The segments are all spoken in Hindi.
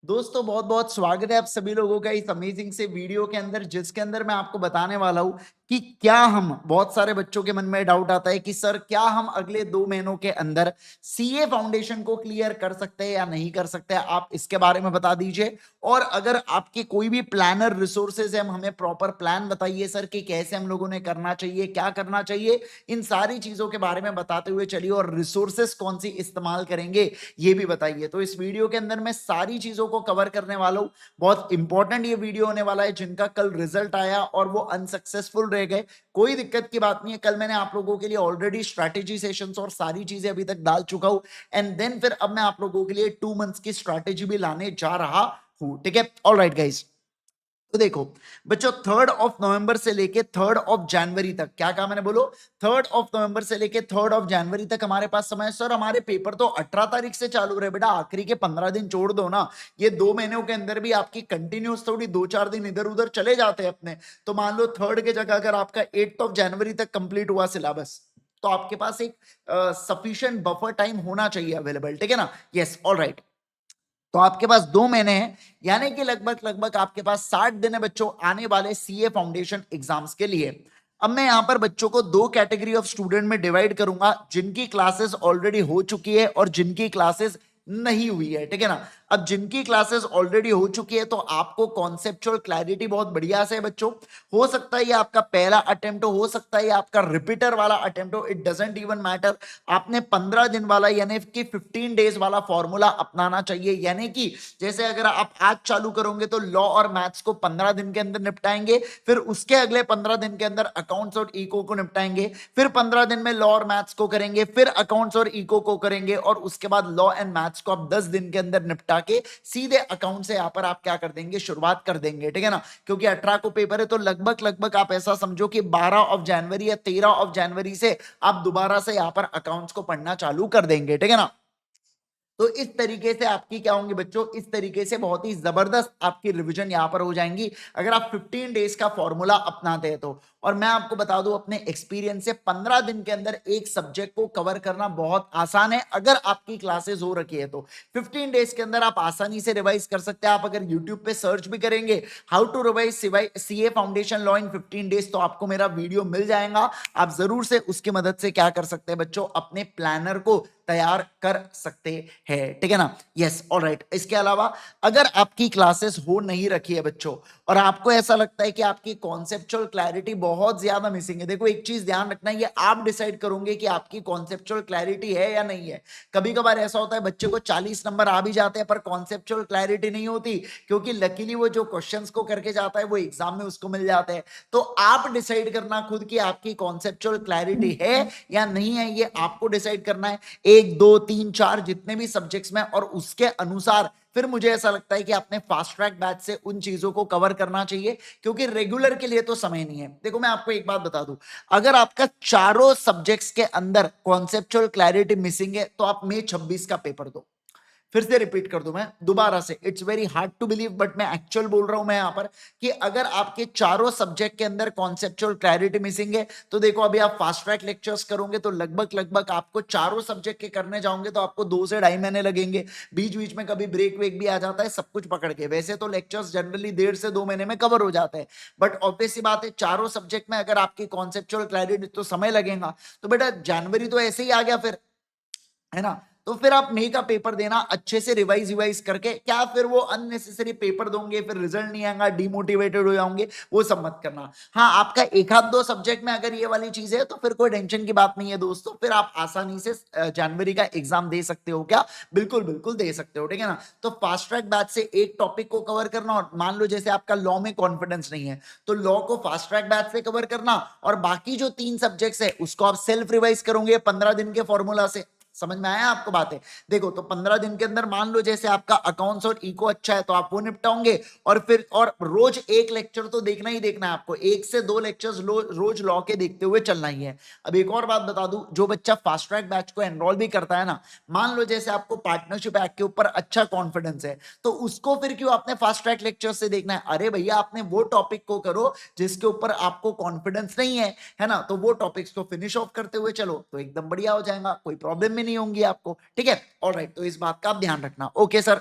दोस्तों बहुत बहुत स्वागत है आप सभी लोगों का इस अमेजिंग से वीडियो के अंदर, जिसके अंदर मैं आपको बताने वाला हूं कि क्या हम, बहुत सारे बच्चों के मन में डाउट आता है कि सर क्या हम अगले 2 महीनों के अंदर सीए फाउंडेशन को क्लियर कर सकते हैं या नहीं कर सकते हैं। आप इसके बारे में बता दीजिए। और अगर आपके कोई भी प्लानर रिसोर्सेज है, हमें प्रॉपर प्लान बताइए सर कि कैसे हम लोगों ने करना चाहिए, क्या करना चाहिए। इन सारी चीजों के बारे में बताते हुए चलिए, और रिसोर्सेज कौन सी इस्तेमाल करेंगे ये भी बताइए। तो इस वीडियो के अंदर मैं सारी चीजों को कवर करने वाला हूं। बहुत इंपॉर्टेंट ये वीडियो होने वाला है, जिनका कल रिजल्ट आया और वो अनसक्सेसफुल रह गए। कोई दिक्कत की बात नहीं है, कल मैंने आप लोगों के लिए ऑलरेडी स्ट्रैटेजी सेशंस और सारी चीजें अभी तक डाल चुका हूं। एंड देन फिर अब मैं आप लोगों के लिए 2 मंथ्स की स्ट्रैटेजी भी लाने जा रहा हूं। ठीक है, ऑल राइट गाइज। तो देखो बच्चों, 3 नवंबर से लेके 3 जनवरी तक, क्या कहा मैंने, बोलो। 3 नवंबर से लेके 3 जनवरी तक हमारे पास समय है। सर हमारे पेपर तो 18 तारीख से चालू रहे। बेटा आखिरी के 15 दिन छोड़ दो ना। ये 2 महीनों के अंदर भी आपकी कंटिन्यूस थोड़ी 2-4 दिन इधर उधर चले जाते हैं अपने। तो मान लो थर्ड के जगह अगर आपका 8 जनवरी तक कंप्लीट हुआ सिलेबस, तो आपके पास एक सफिशिएंट बफर टाइम होना चाहिए अवेलेबल। ठीक है ना। Yes, all right. तो आपके पास 2 महीने हैं, यानी कि लगभग लगभग आपके पास 60 दिन है बच्चों आने वाले सीए फाउंडेशन एग्जाम्स के लिए। अब मैं यहां पर बच्चों को 2 कैटेगरी ऑफ स्टूडेंट में डिवाइड करूंगा, जिनकी क्लासेस ऑलरेडी हो चुकी है और जिनकी क्लासेस नहीं हुई है। ठीक है ना। अब जिनकी क्लासेस ऑलरेडी हो चुकी है, तो आपको कॉन्सेप्चुअल क्लैरिटी बहुत बढ़िया से है बच्चों। हो सकता है ये आपका पहला अटेम्प्ट हो सकता है ये आपका रिपीटर वाला अटेम्प्ट हो, इट डजेंट इवन मैटर। आपने 15 दिन वाला यानी कि 15 डेज वाला फॉर्मूला अपनाना चाहिए। यानी कि जैसे अगर आप आज चालू करोगे तो लॉ और मैथ्स को 15 दिन के अंदर निपटाएंगे, फिर उसके अगले 15 दिन के अंदर अकाउंट्स और इको को निपटाएंगे, फिर 15 दिन में लॉ और मैथ्स को करेंगे, फिर अकाउंट्स और इको को करेंगे, और उसके बाद लॉ एंड मैथ्स को आप 10 दिन के अंदर निपटा के सीधे अकाउंट से यहां पर आप क्या कर देंगे, शुरुआत कर देंगे। ठीक है ना। क्योंकि 18 को पेपर है, तो लगभग लगभग आप ऐसा समझो कि 12 जनवरी या 13 जनवरी से आप दोबारा से यहां पर अकाउंट्स को पढ़ना चालू कर देंगे। ठीक है ना। तो इस तरीके से आपकी क्या होंगी बच्चों, इस तरीके से बहुत ही जबरदस्त आपकी रिवीजन यहां पर हो जाएंगी, अगर आप 15 डेज का फॉर्मूला अपनाते हैं तो। और मैं आपको बता दूं अपने एक्सपीरियंस से, 15 दिन के अंदर एक सब्जेक्ट को कवर करना बहुत आसान है, अगर आपकी क्लासेस हो रखी है तो। 15 डेज के अंदर आप आसानी से रिवाइज कर सकते हैं। आप अगर यूट्यूब पे सर्च भी करेंगे how to revise CA foundation law in 15 days, तो आपको मेरा वीडियो मिल जाएगा। आप जरूर से उसकी मदद से क्या कर सकते हैं बच्चों, अपने प्लानर को तैयार कर सकते हैं। ठीक है ना। Yes, alright. इसके अलावा अगर आपकी क्लासेस हो नहीं रखी है बच्चों, और आपको ऐसा लगता है कि आपकी कॉन्सेप्चुअल क्लैरिटी बहुत ज्यादा मिसिंग है, देखो एक चीज ध्यान रखना, ये आप डिसाइड करोगे कि आपकी कॉन्सेप्चुअल क्लैरिटी है या नहीं है। कभी कभार ऐसा होता है बच्चे को 40 नंबर आ भी जाते हैं, पर कॉन्सेप्चुअल क्लैरिटी नहीं होती, क्योंकि लकीली वो जो क्वेश्चंस को करके जाता है वो एग्जाम में उसको मिल जाते हैं। तो आप डिसाइड करना खुद कि आपकी कॉन्सेप्चुअल क्लैरिटी है या नहीं है, ये आपको डिसाइड करना है। 1 2 3 4 जितने भी सब्जेक्ट्स में, और उसके अनुसार फिर मुझे ऐसा लगता है कि आपने फास्ट ट्रैक बैच से उन चीजों को कवर करना चाहिए, क्योंकि रेगुलर के लिए तो समय नहीं है। देखो मैं आपको एक बात बता दूं, अगर आपका चारों सब्जेक्ट्स के अंदर कॉन्सेप्चुअल क्लैरिटी मिसिंग है, तो आप मई 26 का पेपर दो। फिर से रिपीट कर दूं मैं दोबारा से, it's very hard to believe but मैं एक्चुअल बोल रहा हूं मैं यहां पर, कि अगर आपके चारों सब्जेक्ट के अंदर कॉन्सेप्चुअल क्लैरिटी मिसिंग है, तो देखो अभी आप फास्ट ट्रैक लेक्चर्स करोगे तो लगभग लगभग आपको चारों सब्जेक्ट के करने जाओगे तो आपको 2 से ढाई महीने लगेंगे। बीच बीच में कभी ब्रेक वेक भी आ जाता है, सब कुछ पकड़ के। वैसे तो लेक्चर्स जनरली 1.5 से 2 महीने में कवर हो जाते हैं, बट ऑब्वियस सी बात है चारों सब्जेक्ट में अगर आपकी कॉन्सेप्चुअल क्लैरिटी, तो समय लगेगा। तो बेटा जनवरी तो ऐसे ही आ गया फिर, है ना। तो फिर आप मई का पेपर देना अच्छे से रिवाइज रिवाइज करके, क्या फिर वो अननेसेसरी पेपर दोगे फिर रिजल्ट नहीं आएगा, डिमोटिवेटेड हो जाओगे, वो सब मत करना। हाँ, आपका एक आध दो सब्जेक्ट में अगर ये वाली चीज है, तो फिर कोई टेंशन की बात नहीं है दोस्तों, फिर आप आसानी से जनवरी का एग्जाम दे सकते हो। क्या, बिल्कुल बिल्कुल दे सकते हो। ठीक है ना। तो फास्ट ट्रैक बैच से एक टॉपिक को कवर करना, और मान लो जैसे आपका लॉ में कॉन्फिडेंस नहीं है, तो लॉ को फास्ट ट्रैक बैच से कवर करना, और बाकी जो 3 सब्जेक्ट्स है उसको आप सेल्फ रिवाइज करोगे 15 दिन के फॉर्मूला से। समझ में आया आपको बातें। देखो तो 15 दिन के अंदर मान लो जैसे आपका अकाउंट्स और इको अच्छा है, तो आप वो निपटाओगे, और फिर और रोज एक लेक्चर तो देखना ही देखना है आपको, 1 से 2 लेक्चर्स रोज लॉ के देखते हुए चलना ही है। अब एक और बात बता दूं, जो बच्चा फास्ट ट्रैक बैच को एनरोल भी करता है ना, मान लो जैसे आपको पार्टनरशिप एक्ट के ऊपर अच्छा कॉन्फिडेंस है, तो उसको फिर क्यों आपने फास्ट ट्रैक लेक्चर से देखना है। अरे भैया आपने वो टॉपिक को करो जिसके ऊपर आपको कॉन्फिडेंस नहीं है ना, तो वो टॉपिक्स को फिनिश ऑफ करते हुए चलो, तो एकदम बढ़िया हो जाएगा, कोई प्रॉब्लम भी नहीं होंगी आपको। ठीक है, ऑलराइट। तो इस बात का आप ध्यान रखना। Okay sir.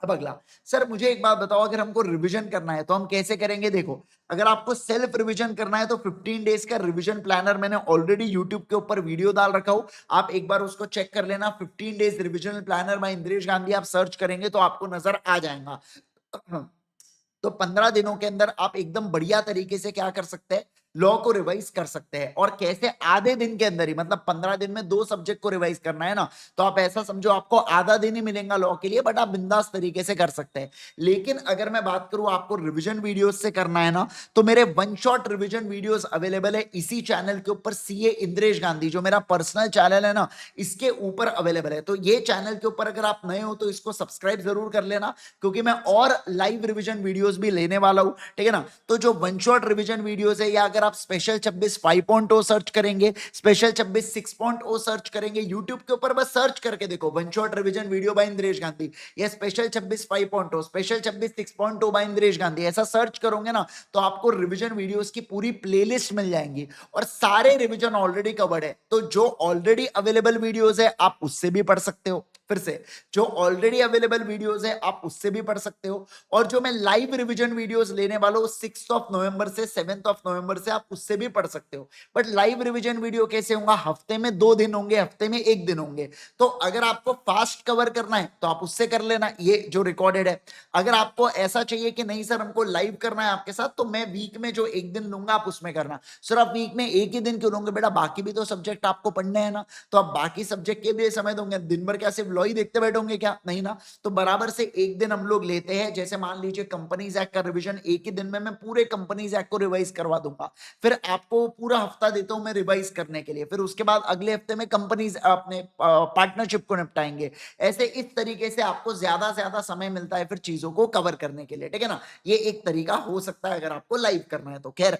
अब अगला, सर मुझे एक बात बताओ, अगर हमको रिवीजन करना है तो हम कैसे करेंगे? देखो, अगर आपको सेल्फ रिवीजन करना है तो 15 डेज का रिवीजन प्लानर मैंने ऑलरेडी यूट्यूब के ऊपर वीडियो डाल रखा हूं, आप एक बार उसको चेक कर लेना। 15 days revision planner by Indresh Gandhi आप सर्च करेंगे तो आपको नजर आ जाएगा। तो 15 दिनों के अंदर आप एकदम बढ़िया तरीके से क्या कर सकते हैं, लॉ को रिवाइज कर सकते हैं। और कैसे? आधे दिन के अंदर ही, मतलब 15 दिन में 2 सब्जेक्ट को रिवाइज करना है ना, तो आप ऐसा समझो आपको आधा दिन ही मिलेगा लॉ के लिए, बट आप बिंदास तरीके से कर सकते हैं। लेकिन अगर मैं बात करूं आपको रिवीजन वीडियोस से करना है ना, तो मेरे one shot revision videos available है इसी चैनल के ऊपर, सीए इंद्रेश गांधी, जो मेरा पर्सनल चैनल है ना, इसके ऊपर अवेलेबल है। तो ये चैनल के ऊपर अगर आप नए हो तो इसको सब्सक्राइब जरूर कर लेना, क्योंकि मैं और लाइव रिवीजन वीडियोस भी लेने वाला हूं, ठीक है ना। तो जो वन शॉट रिवीजन वीडियोस है, या अगर आप स्पेशल 26 5.0 सर्च करेंगे, स्पेशल 26 6.0 सर्च करेंगे यूट्यूब के ऊपर, बस सर्च करके देखो one shot revision video by Indresh Gandhi, या special 26 5.0, special 26 6.0 by Indresh Gandhi, ऐसा सर्च करोगे ना तो आपको रिवीजन वीडियोस की पूरी प्लेलिस्ट मिल जाएंगी, और सारे रिवीजन ऑलरेडी कवर्ड है। तो जो ऑलरेडी अवेलेबल वीडियोस है आप उससे भी पढ़ सकते हो, फिर से जो ऑलरेडी अवेलेबल वीडियोस है आप उससे भी पढ़ सकते हो, और जो मैं लाइव रिवीजन वीडियोस लेने वाला हूं 6 नवंबर से 7 नवंबर से, आप उससे भी पढ़ सकते हो। बट लाइव रिवीजन वीडियो कैसे होगा? हफ्ते में 2 दिन होंगे, हफ्ते में 1 दिन होंगे। तो अगर आपको फास्ट कवर करना है तो आप उससे कर लेना, ये जो रिकॉर्डेड है। अगर आपको ऐसा चाहिए कि नहीं सर हमको लाइव करना है आपके साथ, तो मैं वीक में जो 1 दिन लूंगा आप उसमें करना। सर आप वीक में 1 ही दिन क्यों लोगे? बेटा बाकी भी तो सब्जेक्ट आपको पढ़ने हैं ना, तो आप बाकी सब्जेक्ट के भी समय दोगे? दिन भर क्या सिर्फ लॉ ही देखते बैठोगे क्या? नहीं ना। तो बराबर से 1 दिन हम लोग लेते हैं। जैसे मान लीजिए कंपनीज एक्ट का रिवीजन 1 ही दिन में मैं पूरे कंपनीज एक्ट को रिवाइज करवा दूंगा, फिर आपको पूरा हफ्ता देता हूं मैं रिवाइज करने के लिए, फिर उसके बाद अगले हफ्ते में कंपनीज अपने पार्टनरशिप को निपटाएंगे। ऐसे इस तरीके से आपको ज्यादा से ज्यादा समय मिलता है फिर चीजों को कवर करने के लिए, ठीक है ना। ये एक तरीका हो सकता है अगर आपको लाइव करना है तो। खैर,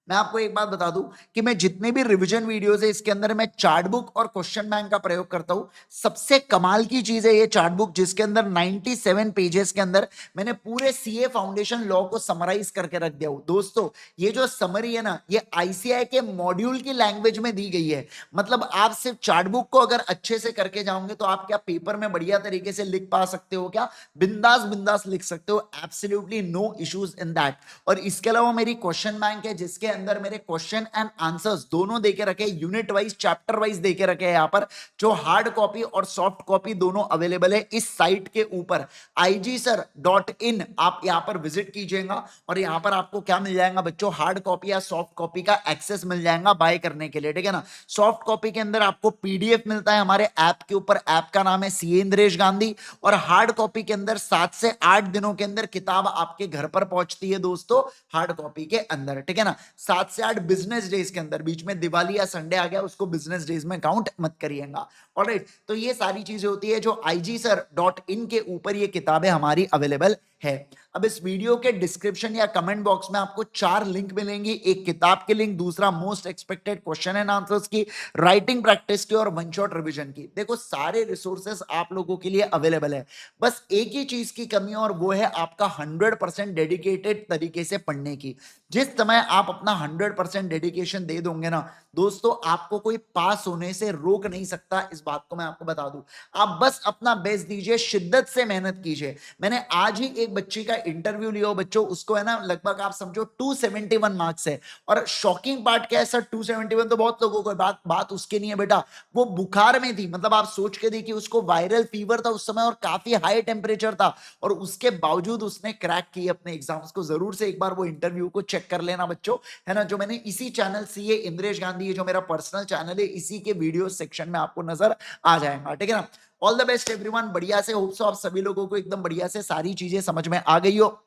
मैं आपको एक बात बता दूं कि मैं जितने भी रिवीजन वीडियोस है इसके अंदर मैं चार्ट बुक और क्वेश्चन बैंक का प्रयोग करता हूं। सबसे कमाल की चीज है ये चार्ट बुक, जिसके अंदर 97 पेजेस के अंदर मैंने पूरे सीए फाउंडेशन लॉ को समराइज करके रख दिया हूं। दोस्तों ये जो समरी है ना, ये आईसीआई के मॉड्यूल की लैंग्वेज में दी गई है। मतलब आप सिर्फ चार्ट बुक को अगर अच्छे से करके जाओगे तो आप क्या पेपर में बढ़िया तरीके से लिख पा सकते हो, क्या बिंदास बिंदास लिख सकते हो, absolutely no issues in that. और इसके अलावा मेरी क्वेश्चन बैंक है जिसके अंदर मेरे क्वेश्चन एंड आंसर्स दोनों देके रखे, यूनिट वाइज चैप्टर वाइज देके रखे हैं यहाँ पर, जो हार्ड कॉपी और सॉफ्ट कॉपी दोनों अवेलेबल है इस साइट के ऊपर igsir.in। आप यहाँ पर विजिट कीजिएगा और यहाँ पर आपको क्या मिल जाएगा बच्चों, हार्ड कॉपी या सॉफ्ट कॉपी का एक्सेस मिल जाएगा बाय करने के लिए, ठीक है ना। सॉफ्ट कॉपी के अंदर आपको पीडीएफ मिलता है हमारे ऐप के ऊपर, ऐप का नाम है सीए इंद्रेश गांधी। और हार्ड कॉपी के अंदर 7 से 8 दिनों के अंदर किताब आपके घर पर पहुंचती है दोस्तों, हार्ड कॉपी के अंदर, ठीक है ना। 7 से 8 बिजनेस डेज के अंदर, बीच में दिवाली या संडे आ गया उसको बिजनेस डेज में काउंट मत करिएगा। ऑलराइट, तो ये सारी चीजें होती है जो igsir.in के ऊपर ये किताबें हमारी अवेलेबल है। अब इस वीडियो के डिस्क्रिप्शन या कमेंट बॉक्स में आपको 4 लिंक मिलेंगी, एक किताब की लिंक, दूसरा most expected question and answers की, राइटिंग प्रैक्टिस की और वन शॉट रिवीजन की। देखो सारे रिसोर्सेस आप लोगों के लिए अवेलेबल है, बस एक ही चीज की कमी है और वो है आपका 100% डेडिकेटेड तरीके से पढ़ने की। जिस समय आप अपना 100% डेडिकेशन दे दोगे ना दोस्तों, आपको कोई पास होने से रोक नहीं सकता, इस बात को मैं आपको बता दूं। आप बस अपना बेस्ट दीजिए, शिद्दत से मेहनत कीजिए। मैंने आज ही एक बच्ची का इंटरव्यू लिया बच्चों, उसको है ना लगभग आप समझो 271 मार्क्स है। और शॉकिंग पार्ट क्या है सर, 271 तो बहुत लोगों को, बात उसके नहीं है बेटा, वो बुखार में थी। मतलब आप सोच के देखिए, उसको वायरल फीवर था उस समय और काफी हाई टेम्परेचर था, और उसके बावजूद उसने क्रैक किए अपने एग्जाम्स को। जरूर से एक बार वो इंटरव्यू को चेक कर लेना बच्चों, है ना, जो मैंने इसी चैनल सीए इंद्रेश गांधी, जो मेरा पर्सनल चैनल है, इसी के वीडियो सेक्शन में आपको नजर आ जाएगा, ठीक है ना। ऑल द बेस्ट एवरीवन, बढ़िया से, होप सो आप सभी लोगों को एकदम बढ़िया से सारी चीजें समझ में आ गई हो।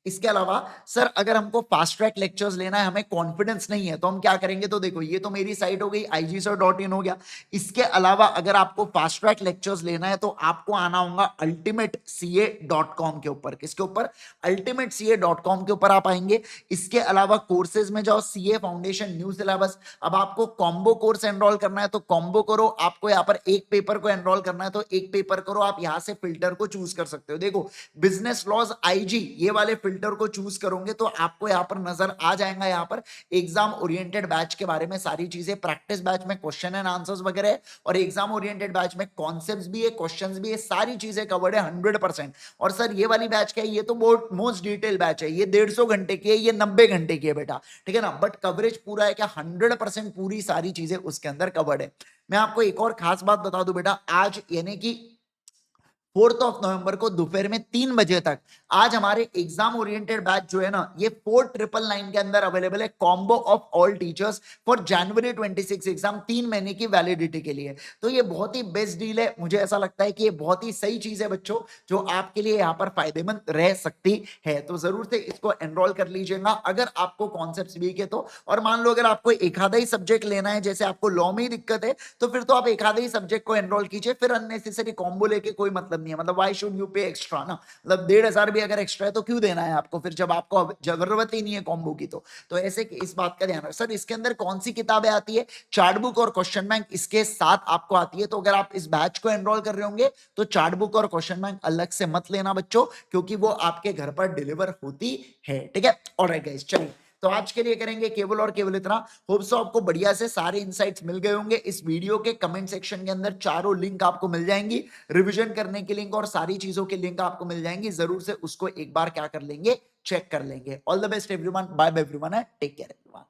इसके अलावा सर अगर हमको फास्ट ट्रैक लेक्चर्स लेना है, हमें कॉन्फिडेंस नहीं है, तो हम क्या करेंगे? तो देखो ये तो मेरी साइट हो गई igsir.in हो गया। इसके अलावा अगर आपको फास्ट ट्रैक लेक्चर्स लेना है तो आपको आना होगा ultimatecA.com के ऊपर। किसके ऊपर? ultimatecA.com के ऊपर आप आएंगे। इसके अलावा कोर्सेज में जाओ, सीए फाउंडेशन न्यू सिलेबस। अब आपको कॉम्बो कोर्स एनरोल करना है तो कॉम्बो करो, आपको यहाँ पर एक पेपर को एनरोल करना है तो एक पेपर करो, आप यहाँ से फिल्टर को चूज कर सकते हो। देखो बिजनेस लॉज IG ये वाले फिल्टर को चूज करोगे तो आपको यहाँ पर नजर आ जाएगा यहाँ पर एग्जाम ओरिएंटेड बैच के बारे में सारी चीजें। प्रैक्टिस बैच में क्वेश्चन एंड आंसर्स वगैरह है और एग्जाम ओरिएंटेड बैच में कॉन्सेप्ट्स भी है, क्वेश्चंस भी है, सारी चीजें कवर्ड है 100%। और सर ये वाली बैच क्या है, ये तो बहुत मोस्ट डिटेल बैच है, ये 150 घंटे की है, ये 90 घंटे की है बेटा, ठीक है ना। बट कवरेज पूरा है क्या, 100% पूरी सारी चीजें उसके अंदर कवर्ड है। मैं आपको एक और खास बात बता दूं बेटा, आज यानी कि 4 नवंबर को दोपहर में 3 बजे तक आज हमारे एग्जाम ओरिएंटेड बैच जो है ना, ये 4999 के अंदर अवेलेबल है, combo of all teachers for January 26 exam, 3 महीने की वैलिडिटी के लिए। तो ये बहुत ही बेस्ट डील है, मुझे ऐसा लगता है कि ये बहुत ही सही चीज है बच्चों, जो आपके लिए यहाँ पर फायदेमंद रह सकती है। तो जरूर से इसको एनरोल कर लीजिएगा अगर आपको कॉन्सेप्ट वीक है तो। और मान लो अगर आपको एक आधा ही सब्जेक्ट लेना है, जैसे आपको लॉ में ही दिक्कत है, तो फिर तो आप एक आधा ही सब्जेक्ट को एनरोल कीजिए, फिर अननेसेसरी कॉम्बो लेके कोई मतलब नहीं है। मतलब व्हाई शुड यू पे एक्स्ट्रा ना, मतलब 1,500 भी अगर एक्स्ट्रा है तो क्यों देना है आपको फिर, जब आपको जरूरत ही नहीं है कॉम्बो की। तो ऐसे कि इस बात का ध्यान रखो। सर इसके अंदर कौन सी किताबें आती है, चार्ट बुक और क्वेश्चन बैंक इसके साथ आपको आती है। तो अगर आप इस बैच को एनरोल कर रहे होंगे तो चार्ट बुक और क्वेश्चन बैंक अलग से मत लेना बच्चों, क्योंकि वो आपके घर पर डिलीवर होती है, ठीक है। ऑलराइट गाइस, चलिए तो आज के लिए करेंगे केवल और केवल इतना। होप सो आपको बढ़िया से सारे इनसाइट्स मिल गए होंगे। इस वीडियो के कमेंट सेक्शन के अंदर चारों लिंक आपको मिल जाएंगी, रिवीजन करने की लिंक और सारी चीजों की लिंक आपको मिल जाएंगी। जरूर से उसको एक बार क्या कर लेंगे, चेक कर लेंगे। All the best everyone, bye bye everyone, take care everyone.